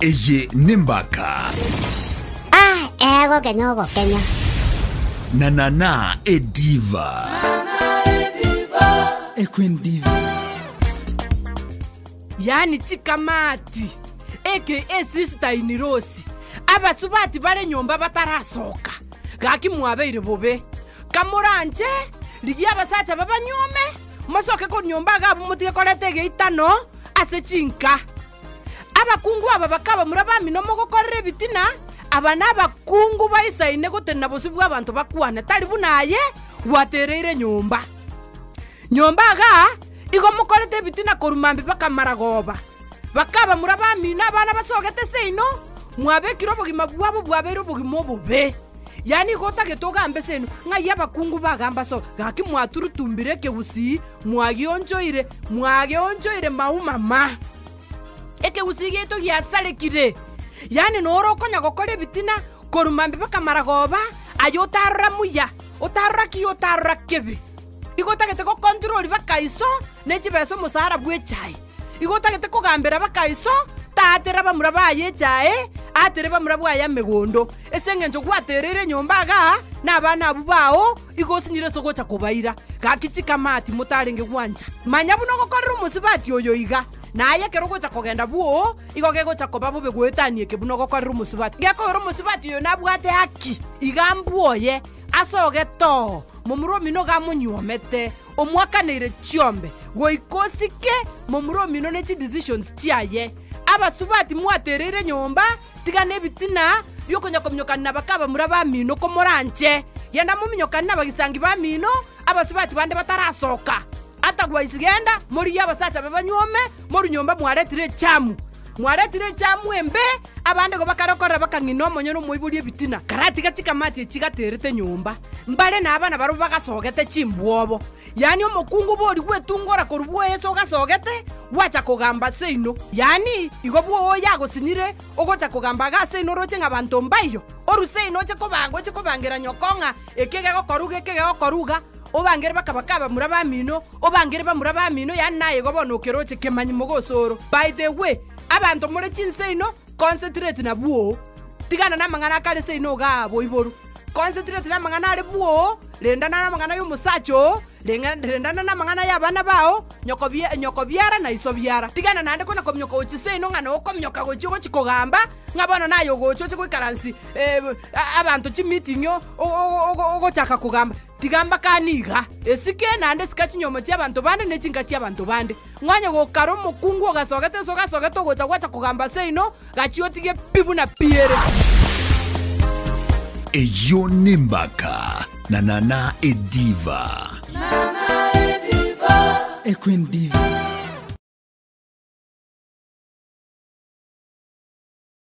Eje Nimbaka. Ego que no Kenya. Nana Ediva. Queen Diva. Yani Chikamati aka Sister Inirosi abasubati bare nyomba batarasoka gaki mwabeire bobe kamuranje ligia basacha babanyome mosoke ko nyomba gabo mutige koretege itano ase chinka abakungu aba bakaba murabami no mogokorere bitina abana abakungu baisaine gutena bosubwa abantu bakwane tari bunaye watereire nyomba ga igo mukorete bitina korumambi bakamaragoba bakaba murabami n'abana basogete seino mwabekiro bugima bwabo bwabero bugimo bube yani gota getogambe seno ngai abakungu bagamba so gaki mwaturutumbire kebusi mwagionjoire maumama ekebusi geto giasalekire yani noro konya gokore bitina korumambi bakamaragoba ayotarra muya otarra kebe igota geteko control bakaiso nechibeso musara bwechai igota geteko gambera bakaiso tatera bamurabaye chae atere bamurabwa ya megondo esengenjo kwaterere nyombaga nabana abubao igosinyire sogocha kubaira gakichikamati mutarenge gwanja manya buno gokorera umusibati oyo iga naye kerogocha kogenda buo igogegocha kobabu begwetanie kebuno gokorera umusibati gekorera umusibati yo nabwate haki igambuoye asogeto momuromino gamunyomete omwakanire chiombe goikosike momuromino nechi decisions tiaye abasubati mwaterere nyomba tigane bitina yokonya komnyokana bakaba murabamino komoranje yenda muminyokana bagisangi bamino abasubati bande batarasoka atagwaisigenda muri yabasacha babanyome muri nyomba mwaretire chamu embe abande go bakarokorera bakangino monyono moibulie bitina karati gachikamati chigaterete nyomba mbale na abana baro bagasogete chimbwobo yani omokungu bori gwetungora korubwe eso gasogete wacha kogamba seino yani igobwo yagosinyire ogocha kogamba gaseino roche ngabantu mbayo oruseino che kobangira nyokonga ekege gokoruga obangere bakabakaba murabamino obangere bamurabamino yani naye gobono keroche kemanyi mogosoro by the way abantu muri chinseino concentrate na buo tigana na mangana kale seino gabo iboru concentrate na mangana ale buo lendana na mangana yo musacho lendana na mangana ya bana bao nyoko biara na iso biara tigana nande kona komnyoko chiseino ngana okomnyoka gochigo chikogamba ngabona nayo gocho chikoikaransi abantu chimitinyo ogochaka kugamba tigamba kaniga esike nande sikachinyomo cy'abantu bande nechinga cy'abantu bande mwanya gokaro mukungu gasogete gocha gwacha kugamba seino gachiyo tige pibu na piere Ejo Nimbaka. Nana Ediva. Queen Diva.